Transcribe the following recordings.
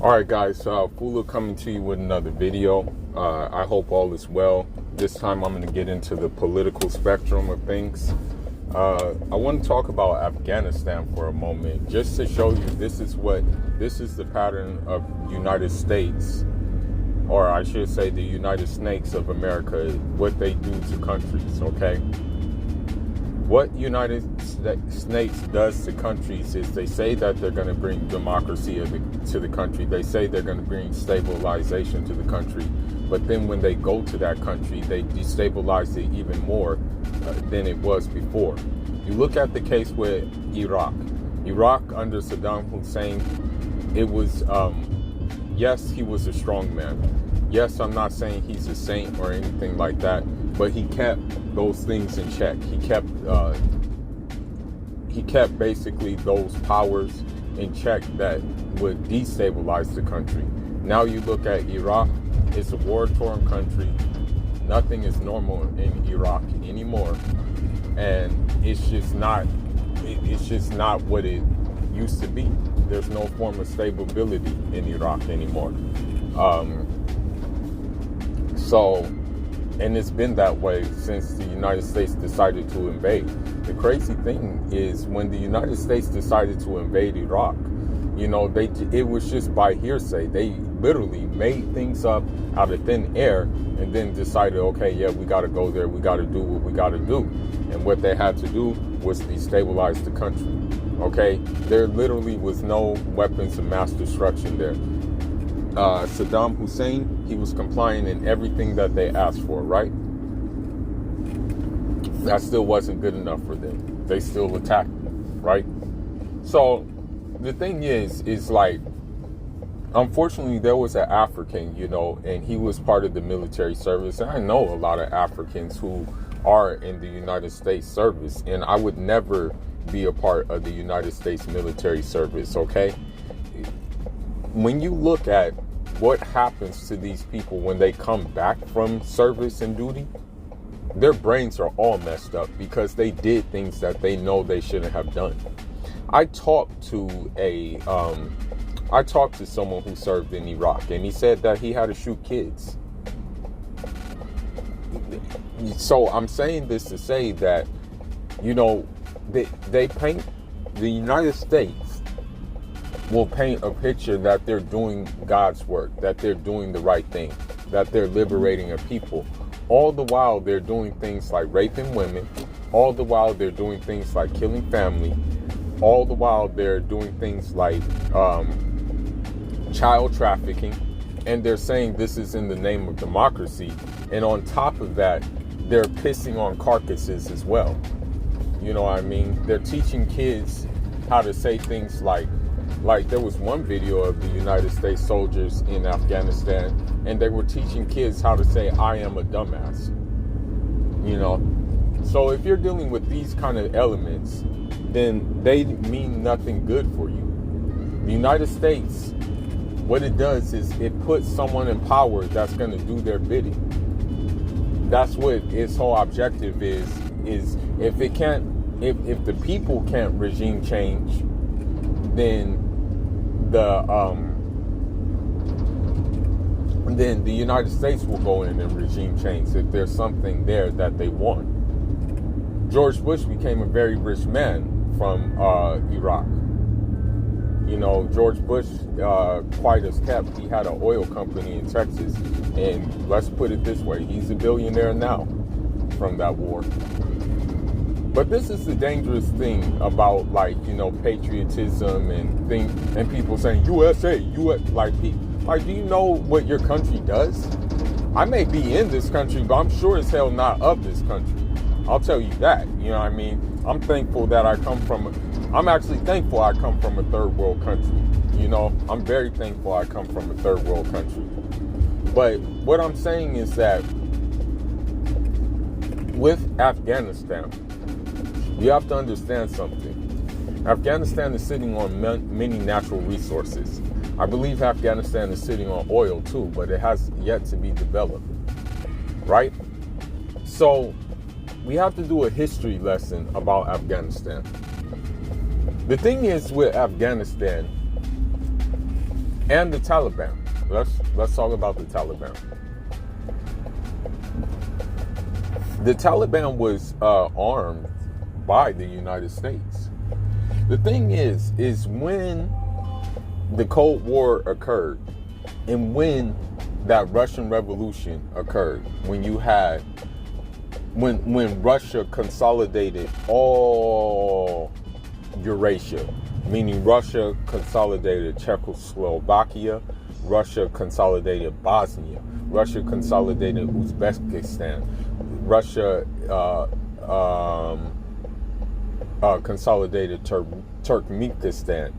All right, guys, Fulu coming to you with another video. I hope all is well. This time I'm going to get into the political spectrum of things. I want to talk about Afghanistan for a moment, just to show you this is the pattern of United States, or I should say the United Snakes of America, what they do to countries, okay? What United States does to countries is they say that they're going to bring democracy to the country. They say they're going to bring stabilization to the country. But then when they go to that country, they destabilize it even more than it was before. You look at the case with Iraq. Iraq under Saddam Hussein, it was, yes, he was a strong man. Yes, I'm not saying he's a saint or anything like that, but he kept those things in check. He kept basically those powers in check that would destabilize the country. Now you look at Iraq, it's a war-torn country. Nothing is normal in Iraq anymore. And it's just not what it used to be. There's no form of stability in Iraq anymore. And it's been that way since the United States decided to invade. The crazy thing is when the United States decided to invade Iraq, it was just by hearsay. They literally made things up out of thin air and then decided, okay, yeah, we got to go there. We got to do what we got to do. And what they had to do was destabilize the country. Okay, there literally was no weapons of mass destruction there. Saddam Hussein, he was complying in everything that they asked for, right? That still wasn't good enough for them. They still attacked them, right? So the thing is like, unfortunately, there was an African, and he was part of the military service. And I know a lot of Africans who are in the United States service, and I would never be a part of the United States military service, okay? When you look at what happens to these people when they come back from service and duty, their brains are all messed up because they did things that they know they shouldn't have done. I talked to someone who served in Iraq, and he said that he had to shoot kids. So I'm saying this to say that, they paint, the United States will paint a picture that they're doing God's work, that they're doing the right thing, that they're liberating a people. All the while they're doing things like raping women. All the while they're doing things like killing family. All the while they're doing things like child trafficking. And they're saying this is in the name of democracy. And on top of that, they're pissing on carcasses as well. You know what I mean? They're teaching kids how to say things like there was one video of the United States soldiers in Afghanistan, and they were teaching kids how to say, I am a dumbass. So if you're dealing with these kind of elements, then they mean nothing good for you. The United States, what it does is it puts someone in power that's going to do their bidding. That's what its whole objective is if the people can't regime change, then the United States will go in and regime change if there's something there that they want. George Bush became a very rich man from Iraq. George Bush, quite as kept, he had an oil company in Texas, and let's put it this way, he's a billionaire now from that war. But this is the dangerous thing about, patriotism and things, and people saying USA, do you know what your country does? I may be in this country, but I'm sure as hell not of this country. I'll tell you that. You know what I mean? I'm actually thankful I come from a third world country. I'm very thankful I come from a third world country. But what I'm saying is that with Afghanistan, you have to understand something. Afghanistan is sitting on many natural resources. I believe Afghanistan is sitting on oil too, but it has yet to be developed, right? So we have to do a history lesson about Afghanistan. The thing is with Afghanistan, and the Taliban. Let's talk about the Taliban. The Taliban was armed by the United States. The thing is when the Cold War occurred and when that Russian Revolution occurred, when Russia consolidated all Eurasia, meaning Russia consolidated Czechoslovakia, Russia consolidated Bosnia, Russia consolidated Uzbekistan, Russia consolidated Turkmenistan,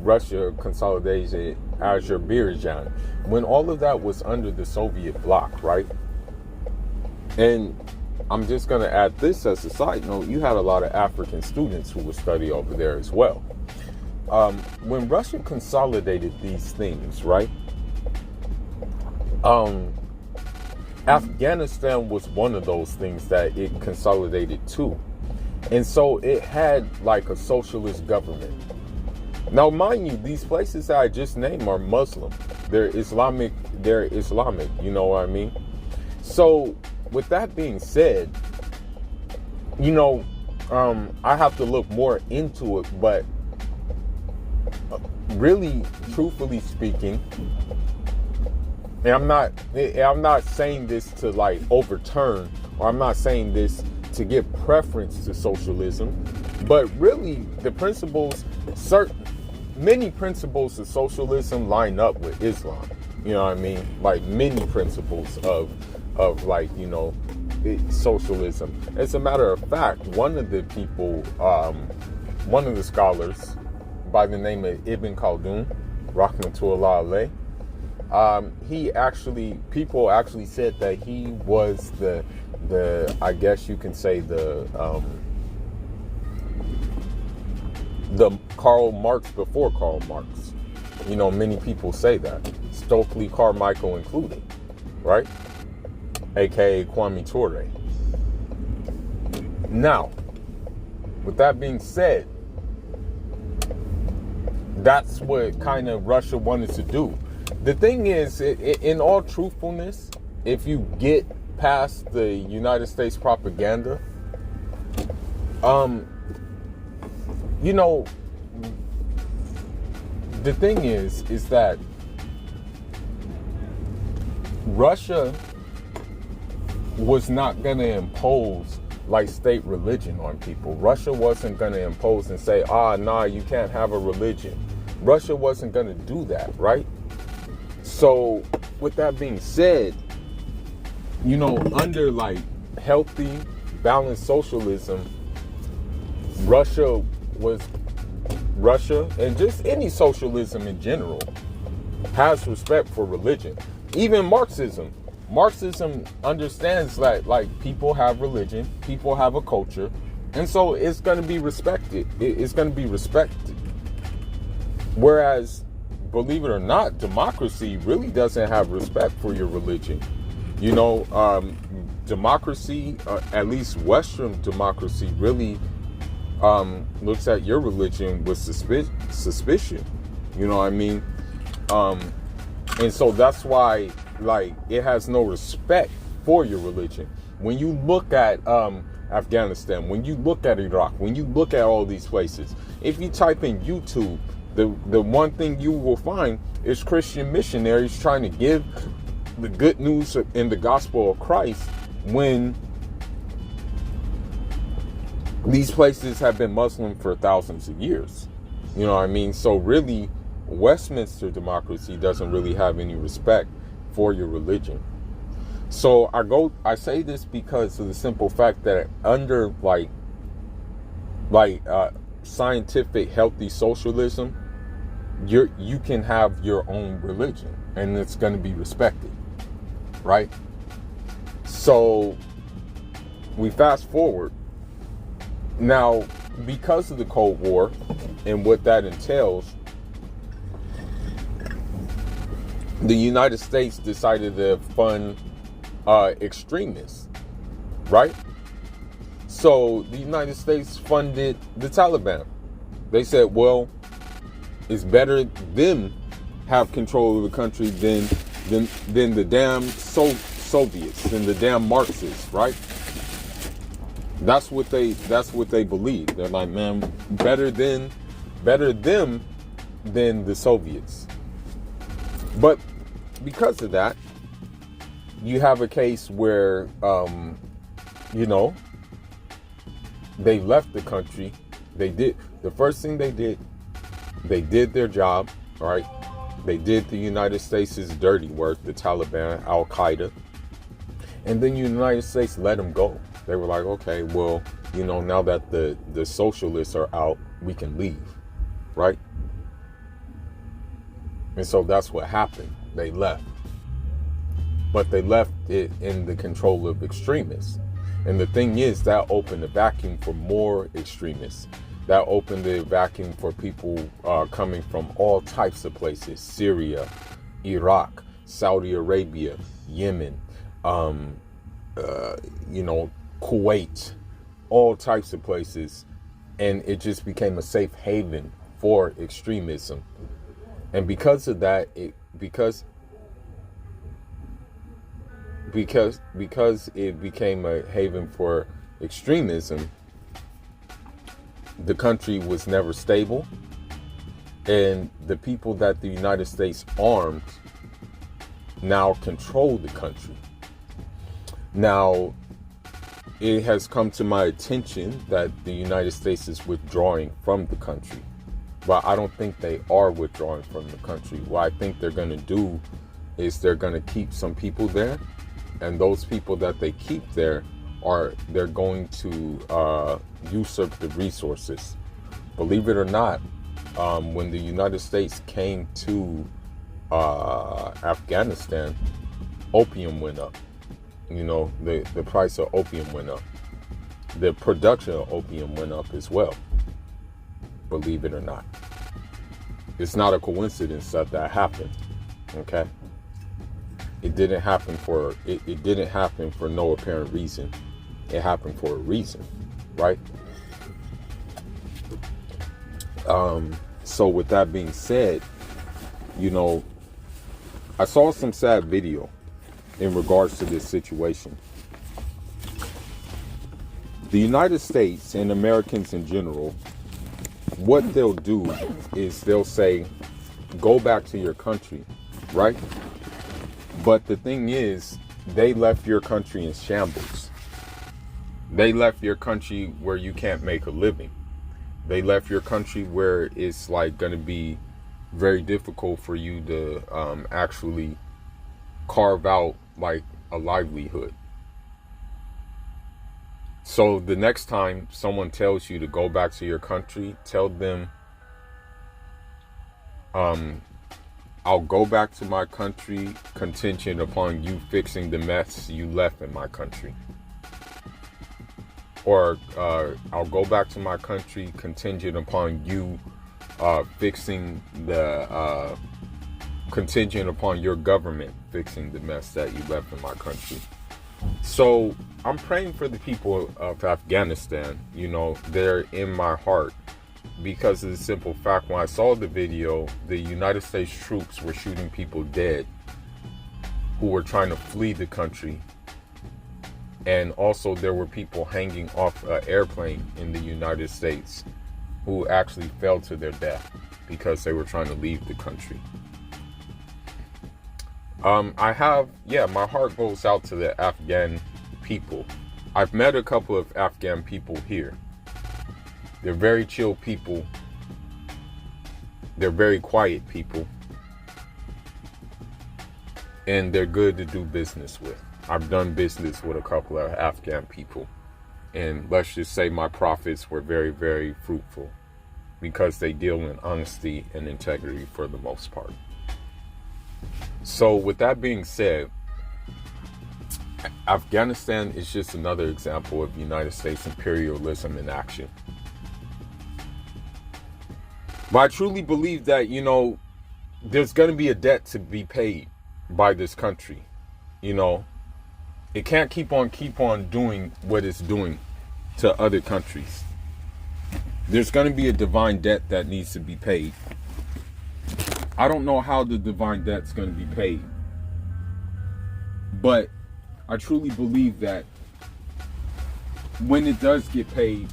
Russia consolidated Azerbaijan. When all of that was under the Soviet bloc, right? And I'm just going to add this as a side note. You had a lot of African students who would study over there as well. When Russia consolidated these things, right? Afghanistan was one of those things that it consolidated too. And so it had like a socialist government. Now, mind you, these places that I just named are Muslim. They're Islamic, you know what I mean? So with that being said, I have to look more into it, but really, truthfully speaking, and I'm not saying this to like overturn, or I'm not saying this to give preference to socialism, but really the many principles of socialism line up with Islam. You know what I mean? Like many principles of socialism. As a matter of fact, one of the scholars by the name of Ibn Khaldun, rahmatullah alayh, people actually said that he was the I guess you can say the Karl Marx before Karl Marx. Many people say that, Stokely Carmichael included, right? AKA Kwame Ture. Now, with that being said, that's what kind of Russia wanted to do. The thing is, in all truthfulness, if you get past the United States propaganda, the thing is that Russia was not going to impose like state religion on people. Russia wasn't going to impose and say, you can't have a religion. Russia wasn't going to do that, right? So with that being said, under like healthy, balanced socialism, Russia and just any socialism in general has respect for religion. Even Marxism understands that like people have religion, people have a culture, and so it's going to be respected. It's going to be respected. Whereas, believe it or not, democracy really doesn't have respect for your religion. Democracy, at least Western democracy, really looks at your religion with suspicion. You know what I mean? And so that's why, like, it has no respect for your religion. When you look at Afghanistan, when you look at Iraq, when you look at all these places, if you type in YouTube, the one thing you will find is Christian missionaries trying to give the good news in the gospel of Christ when these places have been Muslim for thousands of years. You know what I mean? So really, Westminster democracy doesn't really have any respect for your religion. So I say this because of the simple fact that under like scientific, healthy socialism, you can have your own religion and it's going to be respected, right? So we fast forward now, because of the Cold War and what that entails, the United States decided to fund extremists, right? So the United States funded the Taliban. They said, well, it's better them have control of the country than the damn Soviets, than the damn Marxists, right? That's what they believe. They're like, man, better them than the Soviets. But because of that, you have a case where they left the country. The first thing they did their job, right? They did the United States' dirty work, the Taliban, Al Qaeda, and then the United States let them go. They were like, okay, well, now that the socialists are out, we can leave, right? And so that's what happened. They left. But they left it in the control of extremists. And the thing is, that opened a vacuum for more extremists. That opened the vacuum for people coming from all types of places: Syria, Iraq, Saudi Arabia, Yemen, Kuwait, all types of places. And it just became a safe haven for extremism. And because of that, because it became a haven for extremism, the country was never stable, and the people that the United States armed now control the country. Now, it has come to my attention that the United States is withdrawing from the country, but I don't think they are withdrawing from the country. What I think they're going to do is they're going to keep some people there, and those people that they keep there they're going to usurp the resources. Believe it or not, when the United States came to Afghanistan, opium went up. The price of opium went up. The production of opium went up as well. Believe it or not. It's not a coincidence that happened. Okay? It didn't happen for no apparent reason. It happened for a reason, right? So with that being said, I saw some sad video in regards to this situation. The United States and Americans in general, what they'll do is they'll say, go back to your country, right? But the thing is, they left your country in shambles. They left your country where you can't make a living. They left your country where it's like going to be very difficult for you to actually carve out like a livelihood. So the next time someone tells you to go back to your country, tell them, I'll go back to my country contingent upon you fixing the mess you left in my country. Or I'll go back to my country contingent upon you fixing the contingent upon your government fixing the mess that you left in my country. So I'm praying for the people of Afghanistan. They're in my heart because of the simple fact, when I saw the video, the United States troops were shooting people dead who were trying to flee the country. And also there were people hanging off an airplane in the United States who actually fell to their death because they were trying to leave the country. My heart goes out to the Afghan people. I've met a couple of Afghan people here. They're very chill people. They're very quiet people. And they're good to do business with. I've done business with a couple of Afghan people. And let's just say my profits were very, very fruitful because they deal in honesty and integrity for the most part. So with that being said, Afghanistan is just another example of United States imperialism in action. But I truly believe that, there's going to be a debt to be paid by this country. It can't keep on doing what it's doing to other countries. There's going to be a divine debt that needs to be paid. I don't know how the divine debt's going to be paid, but I truly believe that when it does get paid,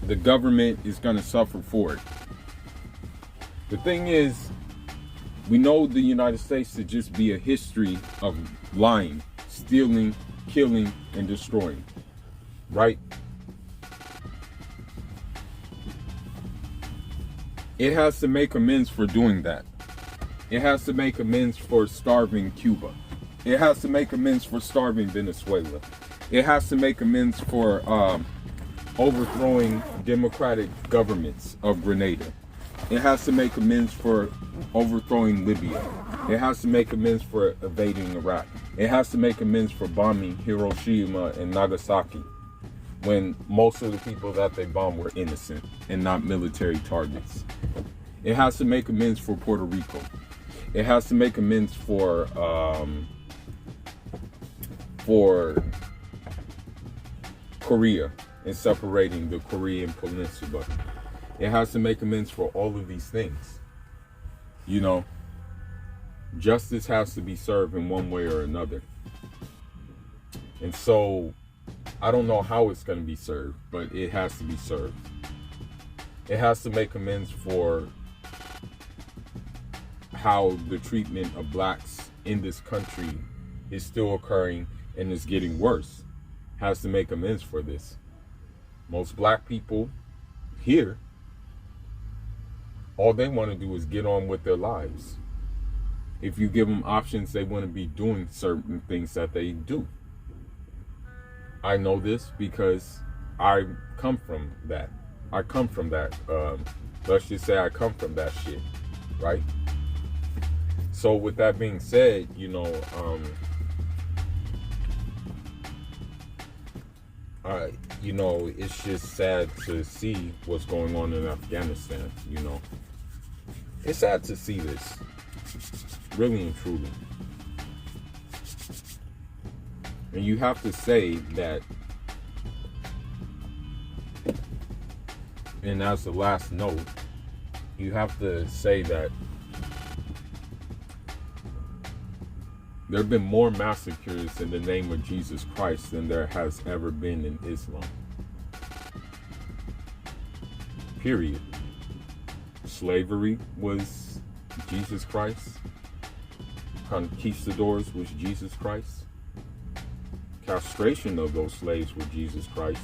the government is going to suffer for it. The thing is, we know the United States to just be a history of lying, stealing, killing, and destroying, right? It has to make amends for doing that. It has to make amends for starving Cuba. It has to make amends for starving Venezuela. It has to make amends for overthrowing democratic governments of Grenada. It has to make amends for overthrowing Libya. It has to make amends for invading Iraq. It has to make amends for bombing Hiroshima and Nagasaki when most of the people that they bombed were innocent and not military targets. It has to make amends for Puerto Rico. It has to make amends for Korea and separating the Korean Peninsula. It has to make amends for all of these things. You know, justice has to be served in one way or another. And so, I don't know how it's going to be served, but it has to be served. It has to make amends for how the treatment of blacks in this country is still occurring and is getting worse. Has to make amends for this. Most black people here, all they want to do is get on with their lives. If you give them options, they want to be doing certain things that they do. I know this because I come from that. I come from that. Let's just say I come from that shit, right? So with that being said, you know, it's just sad to see what's going on in Afghanistan, you know. It's sad to see this, really and truly. And you have to say that, and as the last note, you have to say that there have been more massacres in the name of Jesus Christ than there has ever been in Islam. Period. Slavery was Jesus Christ. Conquistadors was Jesus Christ. Castration of those slaves was Jesus Christ.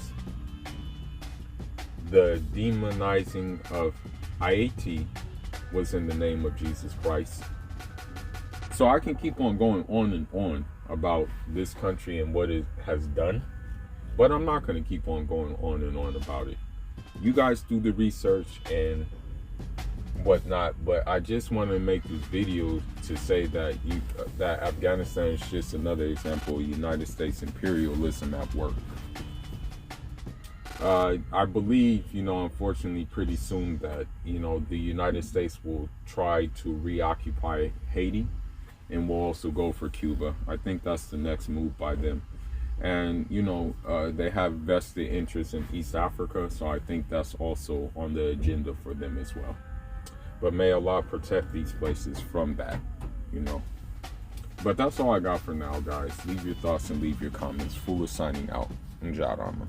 The demonizing of Haiti was in the name of Jesus Christ. So I can keep on going on and on about this country and what it has done, but I'm not going to keep on going on and on about it. You guys do the research and whatnot, but I just want to make this video to say that that Afghanistan is just another example of United States imperialism at work. I believe, you know, unfortunately pretty soon that, you know, the United States will try to reoccupy Haiti and will also go for Cuba. I think that's the next move by them. And, you know, they have vested interest in East Africa, so I think that's also on the agenda for them as well. But may Allah protect these places from that, you know. But that's all I got for now, guys. Leave your thoughts and leave your comments. Full of signing out. Njarama.